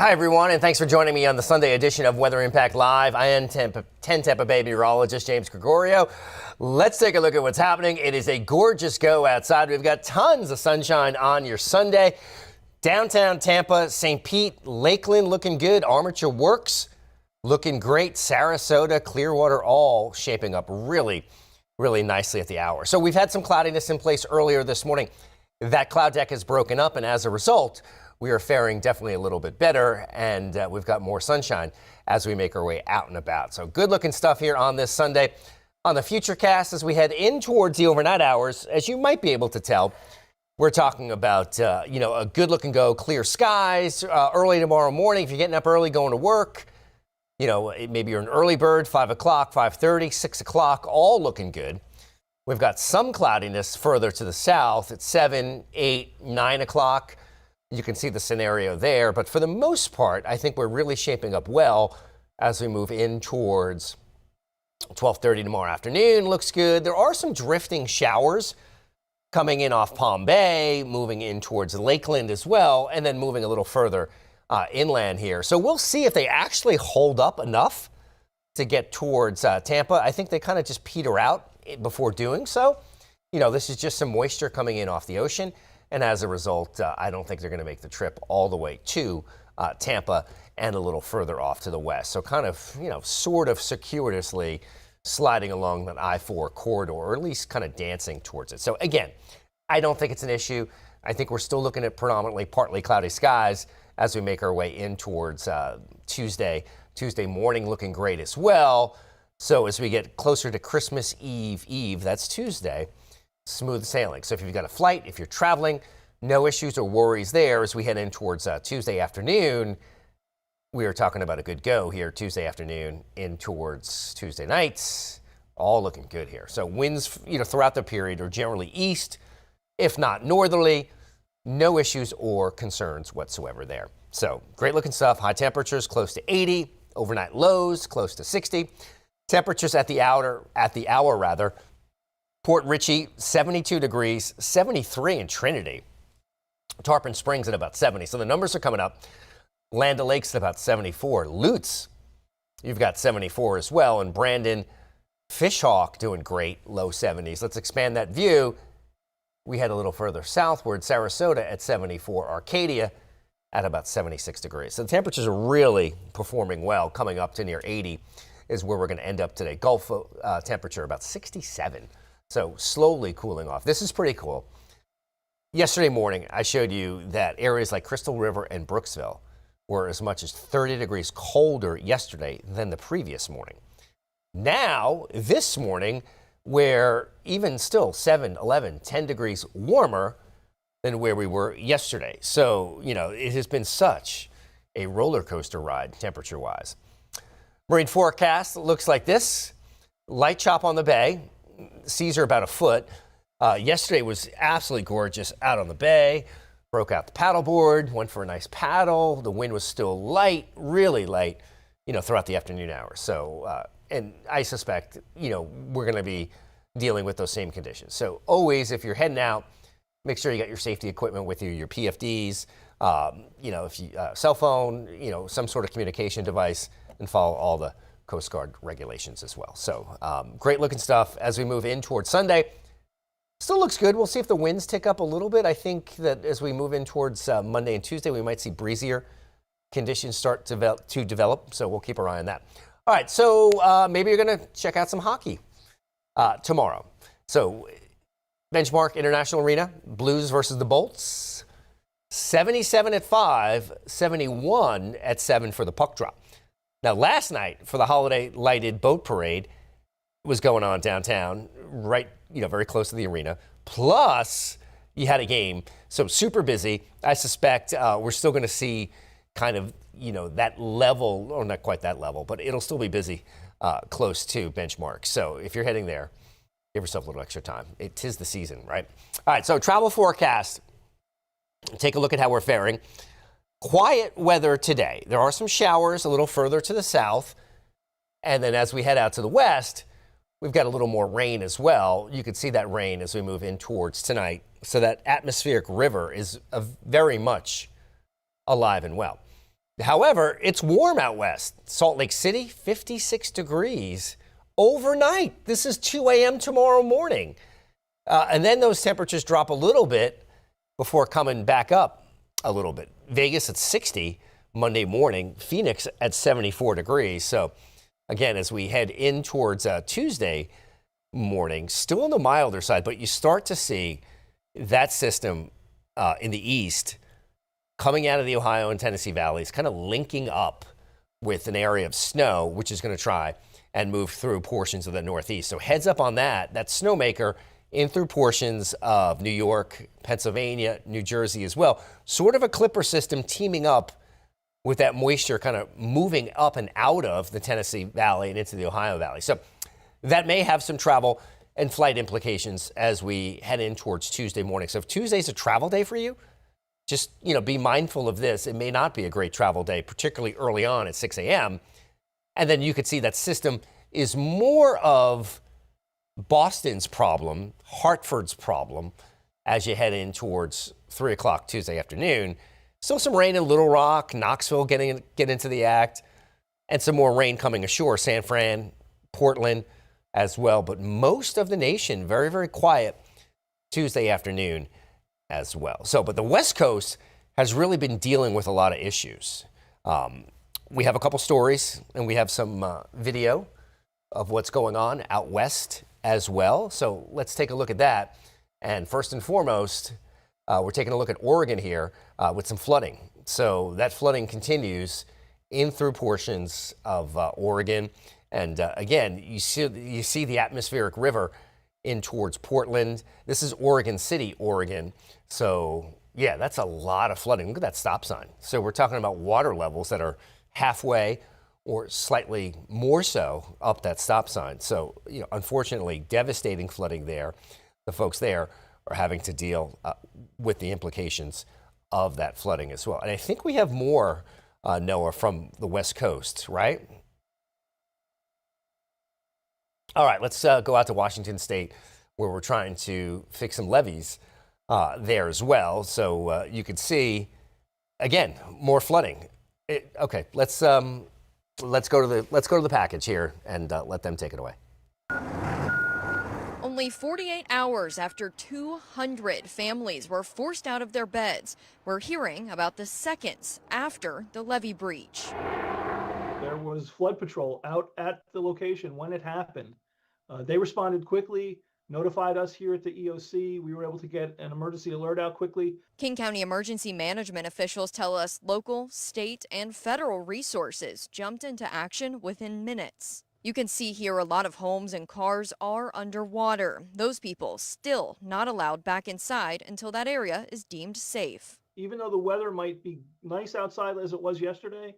Hi, everyone, and thanks for joining me on the Sunday edition of Weather Impact Live. I am 10 Tampa Bay meteorologist James Gregorio. Let's take a look at what's happening. It is a gorgeous go outside. We've got tons of sunshine on your Sunday. Downtown Tampa, St. Pete, Lakeland looking good. Armature Works looking great. Sarasota, Clearwater, all shaping up really nicely at the hour. So we've had some cloudiness in place earlier this morning. That cloud deck has broken up, and as a result, we are faring definitely a little bit better, and we've got more sunshine as we make our way out and about. So good looking stuff here on this Sunday. On the Futurecast, as we head in towards the overnight hours, as you might be able to tell, we're talking about, a good look and go, clear skies early tomorrow morning. If you're getting up early going to work, maybe you're an early bird, 5 o'clock, 5:30, 6 o'clock, all looking good. We've got some cloudiness further to the south at 7, 8, 9 o'clock. You can see the scenario there, but for the most part, I think we're really shaping up well as we move in towards 12:30 tomorrow afternoon. Looks good. There are some drifting showers coming in off Palm Bay, moving in towards Lakeland as well, and then moving a little further inland here. So we'll see if they actually hold up enough to get towards Tampa. I think they kind of just peter out before doing so. This is just some moisture coming in off the ocean. And as a result, I don't think they're going to make the trip all the way to Tampa and a little further off to the west. So kind of, sort of circuitously sliding along that I-4 corridor, or at least kind of dancing towards it. So again, I don't think it's an issue. I think we're still looking at predominantly partly cloudy skies as we make our way in towards Tuesday. Tuesday morning looking great as well. So as we get closer to Christmas Eve, that's Tuesday, smooth sailing. So if you've got a flight, if you're traveling, no issues or worries there. As we head in towards Tuesday afternoon, we are talking about a good go here Tuesday afternoon in towards Tuesday nights. All looking good here. So winds, throughout the period are generally east, if not northerly. No issues or concerns whatsoever there. So great looking stuff. High temperatures close to 80, overnight lows close to 60. Temperatures at the hour. Port Richey, 72 degrees, 73 in Trinity. Tarpon Springs at about 70. So the numbers are coming up. Land O'Lakes at about 74. Lutz, you've got 74 as well. And Brandon, Fishhawk doing great, low 70s. Let's expand that view. We head a little further southward. Sarasota at 74. Arcadia at about 76 degrees. So the temperatures are really performing well. Coming up to near 80 is where we're going to end up today. Gulf temperature about 67. So slowly cooling off. This is pretty cool. Yesterday morning, I showed you that areas like Crystal River and Brooksville were as much as 30 degrees colder yesterday than the previous morning. Now, this morning, we're even still 7, 11, 10 degrees warmer than where we were yesterday. So, it has been such a roller coaster ride temperature-wise. Marine forecast looks like this. Light chop on the bay. Seas are about a foot. Yesterday was absolutely gorgeous out on the bay. Broke out the paddleboard, went for a nice paddle. The wind was still light, really light, throughout the afternoon hours. So, and I suspect, we're going to be dealing with those same conditions. So always, if you're heading out, make sure you got your safety equipment with you, your PFDs, if you cell phone, some sort of communication device, and follow all the Coast Guard regulations as well. So great looking stuff as we move in towards Sunday. Still looks good. We'll see if the winds tick up a little bit. I think that as we move in towards Monday and Tuesday, we might see breezier conditions start to develop. So we'll keep our eye on that. All right. So maybe you're going to check out some hockey tomorrow. So Benchmark International Arena, Blues versus the Bolts. 77 at 5, 71 at 7 for the puck drop. Now, last night for the holiday lighted boat parade was going on downtown, right, very close to the arena. Plus, you had a game, so super busy. I suspect we're still going to see kind of, that level, or not quite that level, but it'll still be busy close to Benchmark. So if you're heading there, give yourself a little extra time. It is the season, right? All right, so travel forecast. Take a look at how we're faring. Quiet weather today. There are some showers a little further to the south. And then as we head out to the west, we've got a little more rain as well. You can see that rain as we move in towards tonight. So that atmospheric river is very much alive and well. However, it's warm out west. Salt Lake City, 56 degrees overnight. This is 2 a.m. tomorrow morning. And then those temperatures drop a little bit before coming back up a little bit. Vegas at 60 Monday morning. Phoenix at 74 degrees. So, again, as we head in towards Tuesday morning, still on the milder side, but you start to see that system in the east coming out of the Ohio and Tennessee valleys, kind of linking up with an area of snow, which is going to try and move through portions of the Northeast. So heads up on that. That snowmaker in through portions of New York, Pennsylvania, New Jersey as well. Sort of a clipper system teaming up with that moisture kind of moving up and out of the Tennessee Valley and into the Ohio Valley. So that may have some travel and flight implications as we head in towards Tuesday morning. So if Tuesday's a travel day for you, just, be mindful of this. It may not be a great travel day, particularly early on at 6 a.m. And then you could see that system is more of Boston's problem, Hartford's problem, as you head in towards 3 o'clock Tuesday afternoon. Still some rain in Little Rock, Knoxville get into the act, and some more rain coming ashore, San Fran, Portland as well. But most of the nation, very, very quiet Tuesday afternoon as well. So, but the West Coast has really been dealing with a lot of issues. We have a couple stories, and we have some video of what's going on out west as well. So let's take a look at that. And first and foremost, we're taking a look at Oregon here with some flooding. So that flooding continues in through portions of Oregon. And again, you see the atmospheric river in towards Portland. This is Oregon City, Oregon. So yeah, that's a lot of flooding. Look at that stop sign. So we're talking about water levels that are halfway or slightly more so up that stop sign. So, unfortunately, devastating flooding there. The folks there are having to deal with the implications of that flooding as well. And I think we have more, Noah, from the West Coast, right? All right, let's go out to Washington State, where we're trying to fix some levees there as well. So you could see, again, more flooding. Okay, let's go to the package here and let them take it away. Only 48 hours after 200 families were forced out of their beds, we're hearing about the seconds after the levee breach. There was flood patrol out at the location when it happened. They responded quickly, notified us here at the EOC. We were able to get an emergency alert out quickly. King County emergency management officials tell us local, state, and federal resources jumped into action within minutes. You can see here a lot of homes and cars are underwater. Those people still not allowed back inside until that area is deemed safe. Even though the weather might be nice outside as it was yesterday,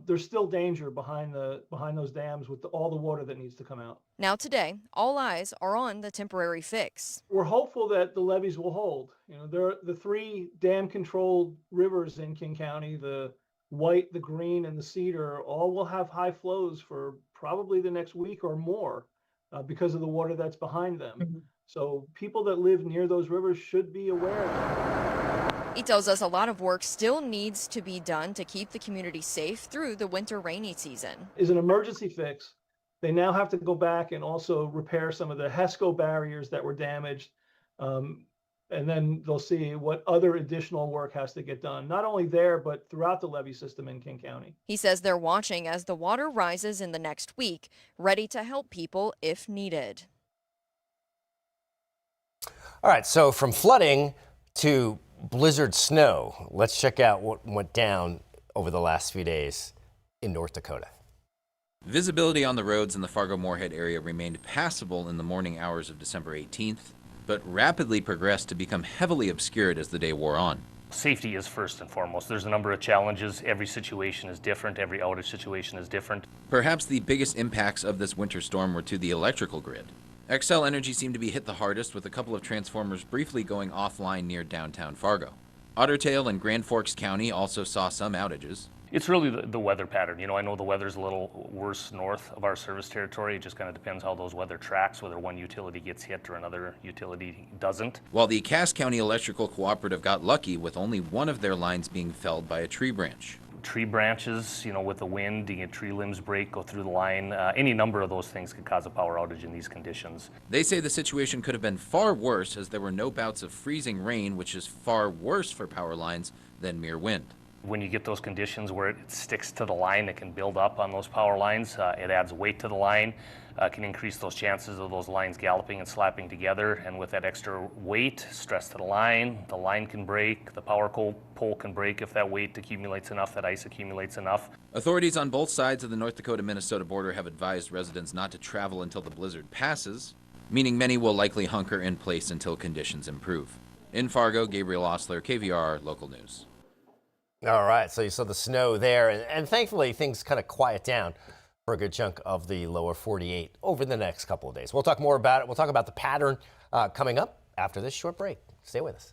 there's still danger behind those dams with all the water that needs to come out. Now today, all eyes are on the temporary fix. We're hopeful that the levees will hold. There are the 3 dam-controlled rivers in King County, the White, the Green, and the Cedar, all will have high flows for probably the next week or more because of the water that's behind them. Mm-hmm. So people that live near those rivers should be aware of that. He tells us a lot of work still needs to be done to keep the community safe through the winter rainy season. Is an emergency fix. They now have to go back and also repair some of the HESCO barriers that were damaged. And then they'll see what other additional work has to get done, not only there, but throughout the levee system in King County. He says they're watching as the water rises in the next week, ready to help people if needed. All right, so from flooding to blizzard snow, let's check out what went down over the last few days in North Dakota. Visibility on the roads in the Fargo-Moorhead area remained passable in the morning hours of December 18th, but rapidly progressed to become heavily obscured as the day wore on. Safety is first and foremost. There's a number of challenges. Every situation is different. Every outage situation is different. Perhaps the biggest impacts of this winter storm were to the electrical grid. Xcel Energy seemed to be hit the hardest, with a couple of transformers briefly going offline near downtown Fargo. Otter Tail and Grand Forks County also saw some outages. It's really the weather pattern. I know the weather's a little worse north of our service territory. It just kind of depends how those weather tracks, whether one utility gets hit or another utility doesn't. While the Cass County Electrical Cooperative got lucky with only one of their lines being felled by a tree branch. tree branches, with the wind, you get tree limbs break, go through the line. Any number of those things could cause a power outage in these conditions. They say the situation could have been far worse as there were no bouts of freezing rain, which is far worse for power lines than mere wind. When you get those conditions where it sticks to the line, it can build up on those power lines. It adds weight to the line, can increase those chances of those lines galloping and slapping together. And with that extra weight, stress to the line can break, the power pole can break if that weight accumulates enough, that ice accumulates enough. Authorities on both sides of the North Dakota-Minnesota border have advised residents not to travel until the blizzard passes, meaning many will likely hunker in place until conditions improve. In Fargo, Gabriel Osler, KVR Local News. All right, so you saw the snow there, and thankfully things kind of quiet down for a good chunk of the lower 48 over the next couple of days. We'll talk more about it. We'll talk about the pattern coming up after this short break. Stay with us.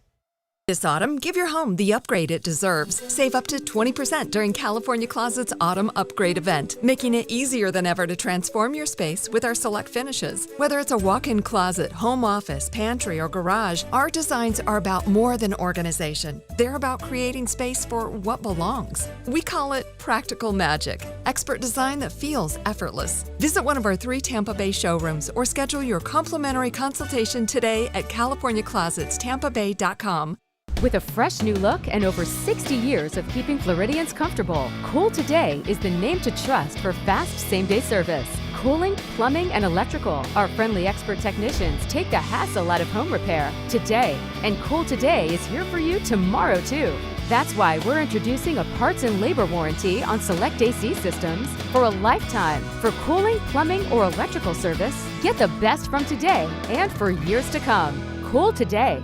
This autumn, give your home the upgrade it deserves. Save up to 20% during California Closet's Autumn Upgrade event, making it easier than ever to transform your space with our select finishes. Whether it's a walk-in closet, home office, pantry, or garage, our designs are about more than organization. They're about creating space for what belongs. We call it practical magic, expert design that feels effortless. Visit one of our 3 Tampa Bay showrooms or schedule your complimentary consultation today at CaliforniaClosetsTampaBay.com. With a fresh new look and over 60 years of keeping Floridians comfortable, Cool Today is the name to trust for fast same-day service. Cooling, plumbing, and electrical. Our friendly expert technicians take the hassle out of home repair today. And Cool Today is here for you tomorrow, too. That's why we're introducing a parts and labor warranty on select AC systems for a lifetime. For cooling, plumbing, or electrical service, get the best from today and for years to come. Cool Today.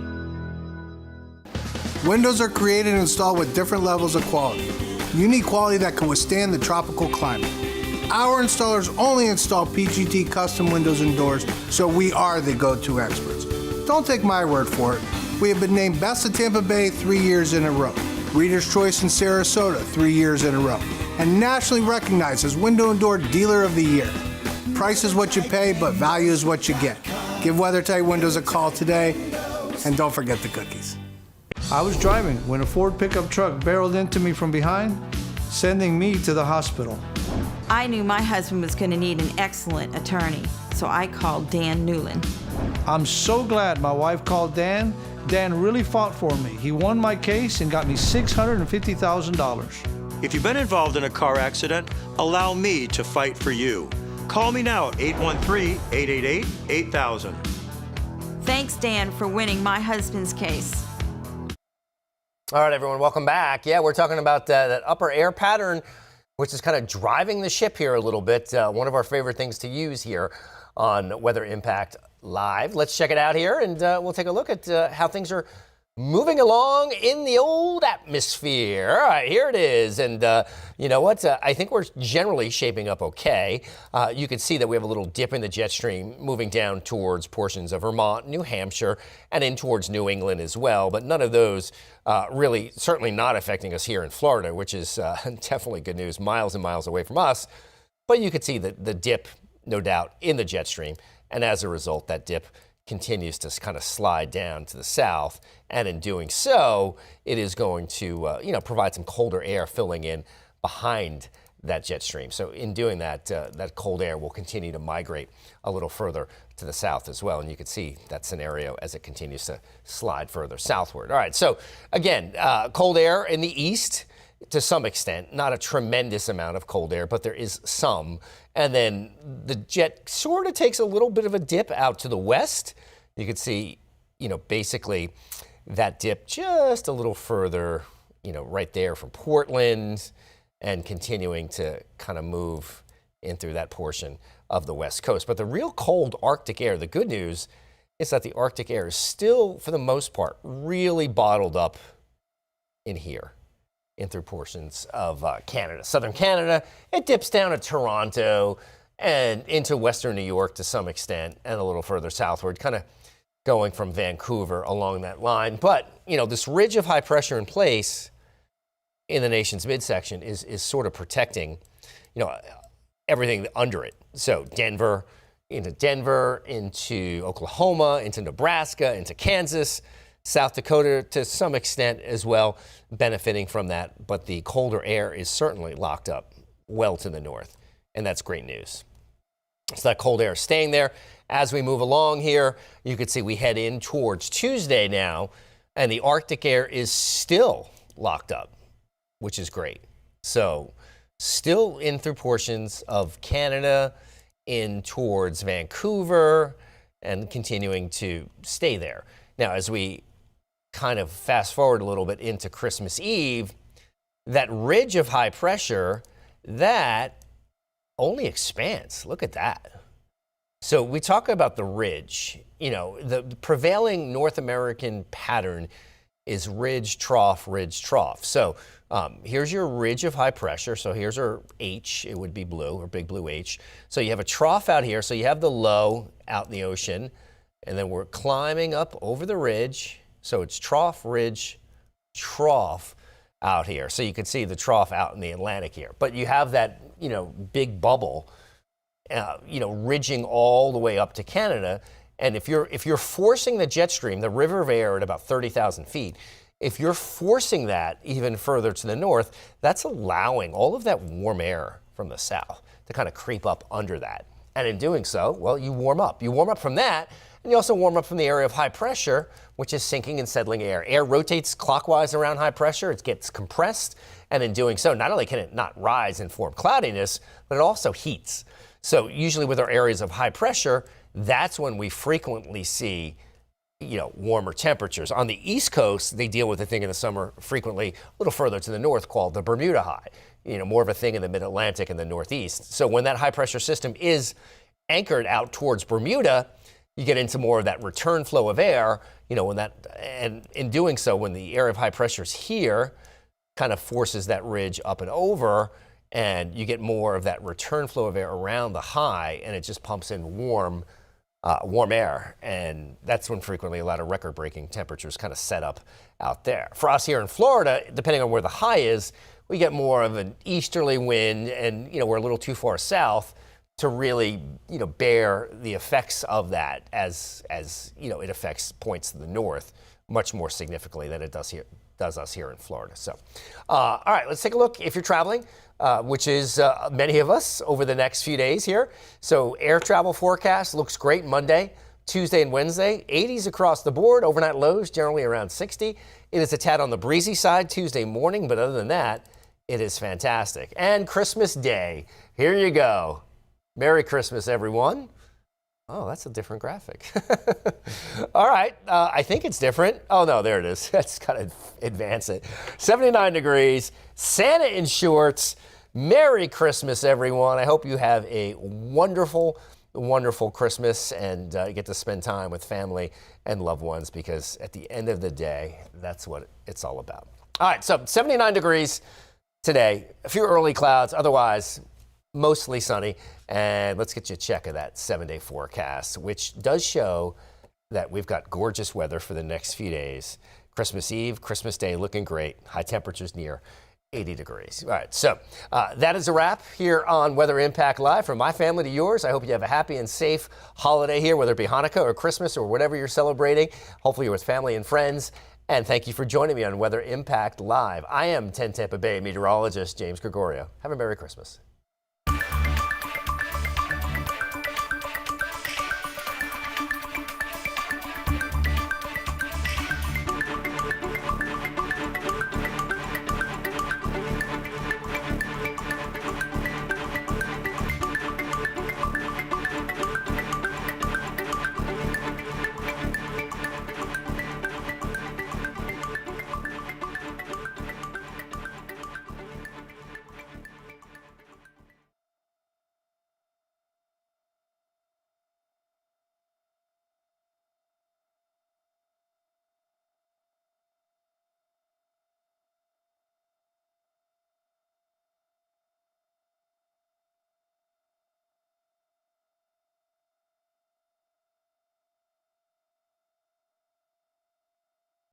Windows are created and installed with different levels of quality. You need quality that can withstand the tropical climate. Our installers only install PGT custom windows and doors, so we are the go-to experts. Don't take my word for it. We have been named Best of Tampa Bay 3 years in a row, Reader's Choice in Sarasota 3 years in a row, and nationally recognized as Window and Door Dealer of the Year. Price is what you pay, but value is what you get. Give WeatherTight Windows a call today, and don't forget the cookies. I was driving when a Ford pickup truck barreled into me from behind, sending me to the hospital. I knew my husband was going to need an excellent attorney, so I called Dan Newland. I'm so glad my wife called Dan. Dan really fought for me. He won my case and got me $650,000. If you've been involved in a car accident, allow me to fight for you. Call me now at 813-888-8000. Thanks, Dan, for winning my husband's case. All right, everyone, welcome back. Yeah, we're talking about that upper air pattern, which is kind of driving the ship here a little bit. One of our favorite things to use here on Weather Impact Live. Let's check it out here, and we'll take a look at how things are moving along in the old atmosphere. All right, here it is. And you know what? I think we're generally shaping up okay. You can see that we have a little dip in the jet stream moving down towards portions of Vermont, New Hampshire, and in towards New England as well. But none of those really, certainly not affecting us here in Florida, which is definitely good news, miles and miles away from us. But you could see the dip, no doubt, in the jet stream. And as a result, that dip continues to kind of slide down to the south, and in doing so, it is going to provide some colder air filling in behind that jet stream. So in doing that, that cold air will continue to migrate a little further to the south as well, and you can see that scenario as it continues to slide further southward. All right, so again, cold air in the east to some extent, not a tremendous amount of cold air, but there is some. And then the jet sort of takes a little bit of a dip out to the west. You can see, basically that dip just a little further, right there from Portland, and continuing to kind of move in through that portion of the west coast. But the real cold Arctic air, the good news is that the Arctic air is still, for the most part, really bottled up in here, in through portions of Canada. Southern Canada, it dips down to Toronto and into western New York to some extent, and a little further southward, kind of going from Vancouver along that line. But, this ridge of high pressure in place in the nation's midsection is sort of protecting, everything under it. So Denver, into Oklahoma, into Nebraska, into Kansas, South Dakota to some extent as well, benefiting from that. But the colder air is certainly locked up well to the north, and that's great news. So that cold air is staying there. As we move along here, you can see we head in towards Tuesday now, and the Arctic air is still locked up, which is great. So still in through portions of Canada, in towards Vancouver, and continuing to stay there. Now, as we kind of fast forward a little bit into Christmas Eve, that ridge of high pressure, that only expands. Look at that. So we talk about the ridge. You know, the prevailing North American pattern is ridge, trough, ridge, trough. So here's your ridge of high pressure. So here's our H, it would be blue, or big blue H. So you have a trough out here. So you have the low out in the ocean, and then we're climbing up over the ridge. So it's trough, ridge, trough out here. So you can see the trough out in the Atlantic here. But you have that, you know, big bubble, ridging all the way up to Canada. And if you're forcing the jet stream, the river of air at about 30,000 feet, if you're forcing that even further to the north, that's allowing all of that warm air from the south to kind of creep up under that. And in doing so, well, you warm up. You warm up from that, and you also warm up from the area of high pressure, which is sinking and settling air. Air rotates clockwise around high pressure. It gets compressed, and in doing so, not only can it not rise and form cloudiness, but it also heats. So usually with our areas of high pressure, that's when we frequently see, warmer temperatures. On the East Coast, they deal with a thing in the summer frequently a little further to the north called the Bermuda High, more of a thing in the mid-Atlantic and the Northeast. So when that high pressure system is anchored out towards Bermuda, you get into more of that return flow of air, and in doing so, when the area of high pressure is here, kind of forces that ridge up and over, and you get more of that return flow of air around the high, and it just pumps in warm air, and that's when frequently a lot of record-breaking temperatures kind of set up out there. For us here in Florida, depending on where the high is, we get more of an easterly wind, and we're a little too far south to really bear the effects of that as it affects points to the north much more significantly than it does us here in Florida. So, all right, let's take a look if you're traveling, which is many of us over the next few days here. So air travel forecast looks great Monday, Tuesday, and Wednesday. 80s across the board. Overnight lows generally around 60. It is a tad on the breezy side Tuesday morning, but other than that, it is fantastic. And Christmas Day, here you go. Merry Christmas, everyone. Oh, that's a different graphic. All right, I think it's different. Oh, no, there it is. Let's kind of advance it. 79 degrees, Santa in shorts. Merry Christmas, everyone. I hope you have a wonderful, wonderful Christmas and get to spend time with family and loved ones, because at the end of the day, that's what it's all about. All right, so 79 degrees today. A few early clouds, otherwise mostly sunny. And let's get you a check of that 7-day forecast, which does show that we've got gorgeous weather for the next few days. Christmas Eve, Christmas Day looking great. High temperatures near 80 degrees. All right, so that is a wrap here on Weather Impact Live. From my family to yours, I hope you have a happy and safe holiday here, whether it be Hanukkah or Christmas or whatever you're celebrating. Hopefully you're with family and friends. And thank you for joining me on Weather Impact Live. I am 10 Tampa Bay meteorologist James Gregorio. Have a Merry Christmas.